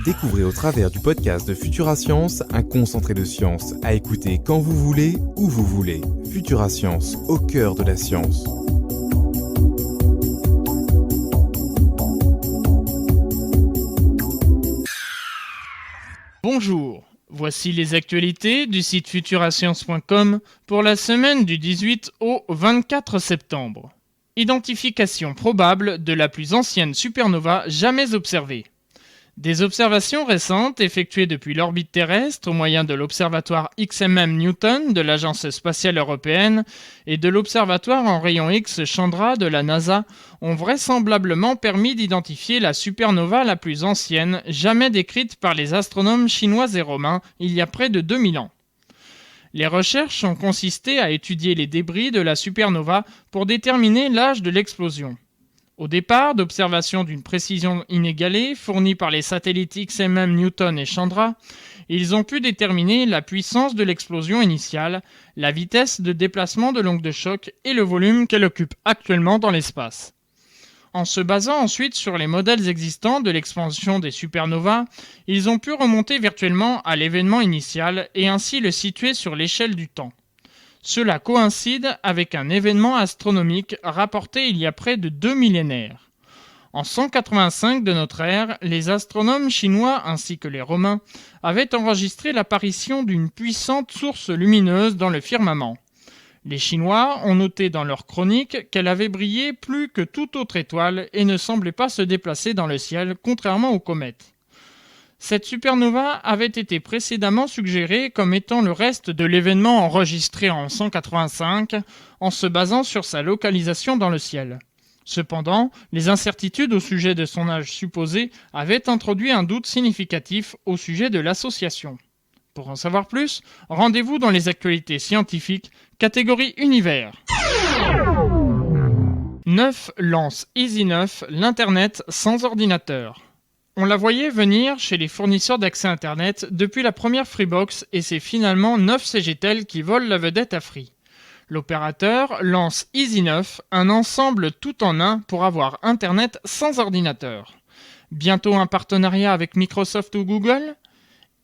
Découvrez au travers du podcast de Futura Science un concentré de science à écouter quand vous voulez, où vous voulez. Futura Science, au cœur de la science. Bonjour, voici les actualités du site futurascience.com pour la semaine du 18 au 24 septembre. Identification probable de la plus ancienne supernova jamais observée. Des observations récentes effectuées depuis l'orbite terrestre au moyen de l'observatoire XMM Newton de l'Agence spatiale européenne et de l'observatoire en rayons X Chandra de la NASA ont vraisemblablement permis d'identifier la supernova la plus ancienne jamais décrite par les astronomes chinois et romains il y a près de 2000 ans. Les recherches ont consisté à étudier les débris de la supernova pour déterminer l'âge de l'explosion. Au départ, d'observations d'une précision inégalée fournies par les satellites XMM Newton et Chandra, ils ont pu déterminer la puissance de l'explosion initiale, la vitesse de déplacement de l'onde de choc et le volume qu'elle occupe actuellement dans l'espace. En se basant ensuite sur les modèles existants de l'expansion des supernovas, ils ont pu remonter virtuellement à l'événement initial et ainsi le situer sur l'échelle du temps. Cela coïncide avec un événement astronomique rapporté il y a près de 2 millénaires. En 185 de notre ère, les astronomes chinois ainsi que les romains avaient enregistré l'apparition d'une puissante source lumineuse dans le firmament. Les Chinois ont noté dans leur chronique qu'elle avait brillé plus que toute autre étoile et ne semblait pas se déplacer dans le ciel, contrairement aux comètes. Cette supernova avait été précédemment suggérée comme étant le reste de l'événement enregistré en 185 en se basant sur sa localisation dans le ciel. Cependant, les incertitudes au sujet de son âge supposé avaient introduit un doute significatif au sujet de l'association. Pour en savoir plus, rendez-vous dans les actualités scientifiques, catégorie univers. 9 lance EasyNeuf l'Internet sans ordinateur. On la voyait venir chez les fournisseurs d'accès Internet depuis la première Freebox et c'est finalement 9 CGTEL qui volent la vedette à Free. L'opérateur lance EasyNeuf, un ensemble tout en un pour avoir Internet sans ordinateur. Bientôt un partenariat avec Microsoft ou Google ?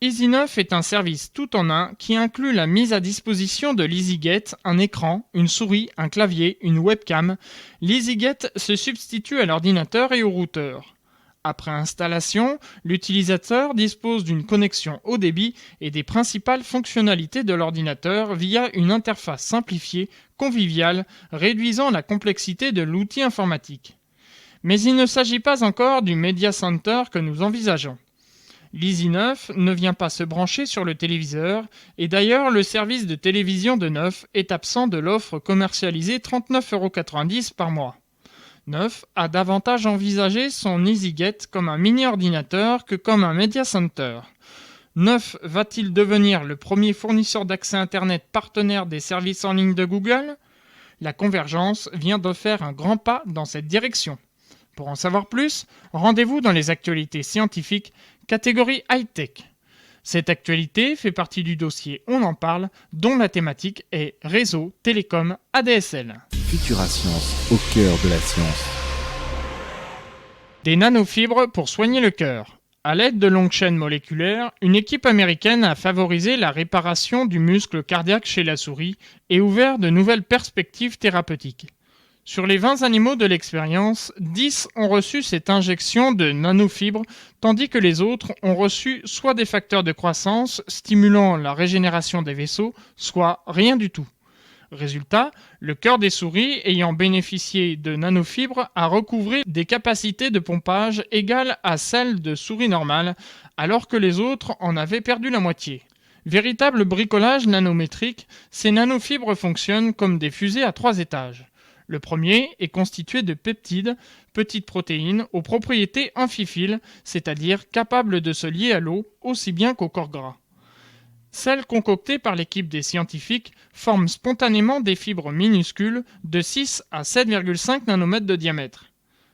EasyNeuf est un service tout en un qui inclut la mise à disposition de l'EasyGet, un écran, une souris, un clavier, une webcam. L'EasyGet se substitue à l'ordinateur et au routeur. Après installation, l'utilisateur dispose d'une connexion haut débit et des principales fonctionnalités de l'ordinateur via une interface simplifiée, conviviale, réduisant la complexité de l'outil informatique. Mais il ne s'agit pas encore du Media Center que nous envisageons. L'EasyNeuf ne vient pas se brancher sur le téléviseur et d'ailleurs le service de télévision de Neuf est absent de l'offre commercialisée 39,90 € par mois. Neuf a davantage envisagé son EasyGet comme un mini-ordinateur que comme un Media Center. Neuf va-t-il devenir le premier fournisseur d'accès Internet partenaire des services en ligne de Google ? La convergence vient de faire un grand pas dans cette direction. Pour en savoir plus, rendez-vous dans les actualités scientifiques, catégorie high-tech. Cette actualité fait partie du dossier On en parle, dont la thématique est Réseau, Télécom, ADSL. Futura Science, au cœur de la science. Des nanofibres pour soigner le cœur. À l'aide de longues chaînes moléculaires, une équipe américaine a favorisé la réparation du muscle cardiaque chez la souris et ouvert de nouvelles perspectives thérapeutiques. Sur les 20 animaux de l'expérience, 10 ont reçu cette injection de nanofibres, tandis que les autres ont reçu soit des facteurs de croissance stimulant la régénération des vaisseaux, soit rien du tout. Résultat, le cœur des souris ayant bénéficié de nanofibres a recouvré des capacités de pompage égales à celles de souris normales, alors que les autres en avaient perdu la moitié. Véritable bricolage nanométrique, ces nanofibres fonctionnent comme des fusées à 3 étages. Le premier est constitué de peptides, petites protéines aux propriétés amphiphiles, c'est-à-dire capables de se lier à l'eau aussi bien qu'au corps gras. Celles concoctées par l'équipe des scientifiques forment spontanément des fibres minuscules de 6 à 7,5 nanomètres de diamètre.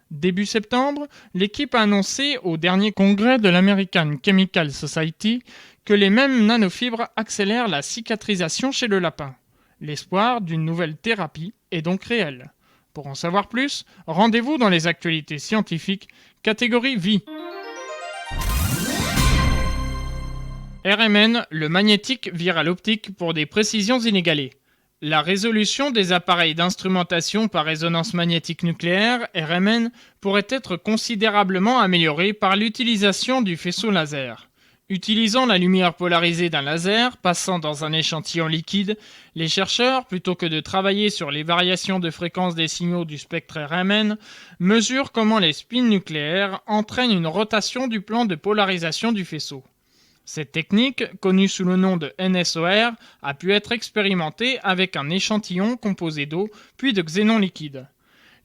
Début septembre, l'équipe a annoncé au dernier congrès de l'American Chemical Society que les mêmes nanofibres accélèrent la cicatrisation chez le lapin. L'espoir d'une nouvelle thérapie est donc réel. Pour en savoir plus, rendez-vous dans les actualités scientifiques, catégorie vie. RMN, le magnétique vire à l'optique pour des précisions inégalées. La résolution des appareils d'instrumentation par résonance magnétique nucléaire, RMN, pourrait être considérablement améliorée par l'utilisation du faisceau laser. Utilisant la lumière polarisée d'un laser passant dans un échantillon liquide, les chercheurs, plutôt que de travailler sur les variations de fréquence des signaux du spectre RMN, mesurent comment les spins nucléaires entraînent une rotation du plan de polarisation du faisceau. Cette technique, connue sous le nom de NSOR, a pu être expérimentée avec un échantillon composé d'eau puis de xénon liquide.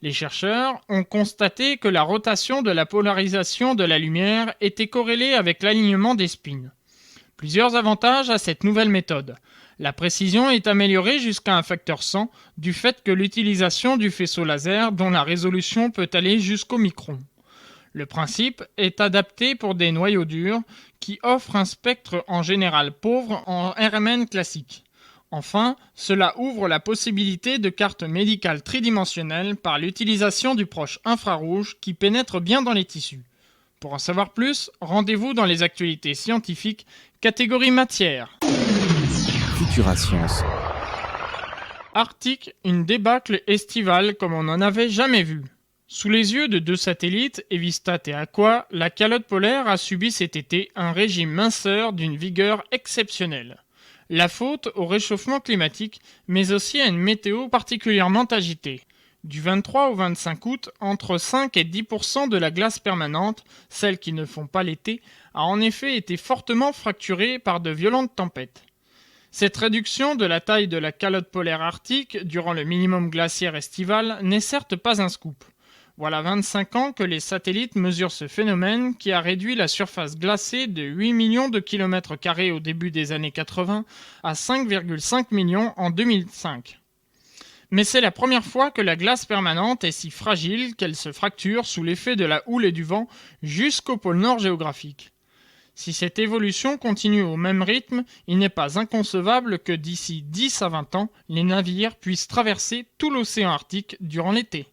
Les chercheurs ont constaté que la rotation de la polarisation de la lumière était corrélée avec l'alignement des spins. Plusieurs avantages à cette nouvelle méthode. La précision est améliorée jusqu'à un facteur 100 du fait que l'utilisation du faisceau laser dont la résolution peut aller jusqu'au micron. Le principe est adapté pour des noyaux durs qui offrent un spectre en général pauvre en RMN classique. Enfin, cela ouvre la possibilité de cartes médicales tridimensionnelles par l'utilisation du proche infrarouge qui pénètre bien dans les tissus. Pour en savoir plus, rendez-vous dans les actualités scientifiques, catégorie matière. Futurascience. Arctique, une débâcle estivale comme on n'en avait jamais vu. Sous les yeux de 2 satellites, Evistat et Aqua, la calotte polaire a subi cet été un régime minceur d'une vigueur exceptionnelle. La faute au réchauffement climatique, mais aussi à une météo particulièrement agitée. Du 23 au 25 août, entre 5 et 10% de la glace permanente, celles qui ne font pas l'été, a en effet été fortement fracturée par de violentes tempêtes. Cette réduction de la taille de la calotte polaire arctique durant le minimum glaciaire estival n'est certes pas un scoop. Voilà 25 ans que les satellites mesurent ce phénomène qui a réduit la surface glacée de 8 millions de kilomètres carrés au début des années 80 à 5,5 millions en 2005. Mais c'est la première fois que la glace permanente est si fragile qu'elle se fracture sous l'effet de la houle et du vent jusqu'au pôle nord géographique. Si cette évolution continue au même rythme, il n'est pas inconcevable que d'ici 10 à 20 ans, les navires puissent traverser tout l'océan Arctique durant l'été.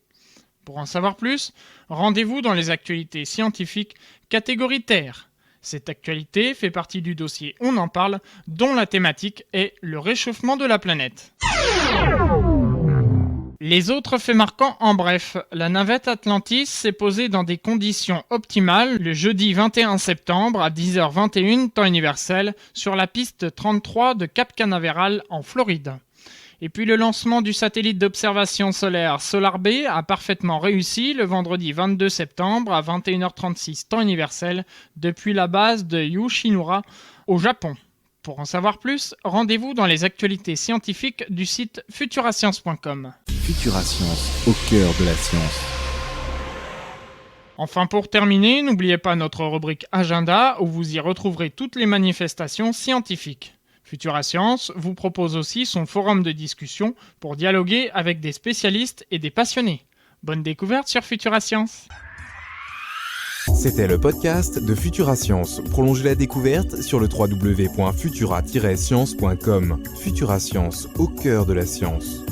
Pour en savoir plus, rendez-vous dans les actualités scientifiques catégorie Terre. Cette actualité fait partie du dossier On en parle, dont la thématique est le réchauffement de la planète. Les autres faits marquants en bref. La navette Atlantis s'est posée dans des conditions optimales le jeudi 21 septembre à 10h21 temps universel sur la piste 33 de Cap Canaveral en Floride. Et puis le lancement du satellite d'observation solaire SolarB a parfaitement réussi le vendredi 22 septembre à 21h36 temps universel depuis la base de Yoshimura au Japon. Pour en savoir plus, rendez-vous dans les actualités scientifiques du site futurascience.com. Futurascience, au cœur de la science. Enfin pour terminer, n'oubliez pas notre rubrique Agenda où vous y retrouverez toutes les manifestations scientifiques. Futurascience vous propose aussi son forum de discussion pour dialoguer avec des spécialistes et des passionnés. Bonne découverte sur Futurascience. C'était le podcast de Futurascience. Prolongez la découverte sur le www.futura-science.com. Futurascience, au cœur de la science.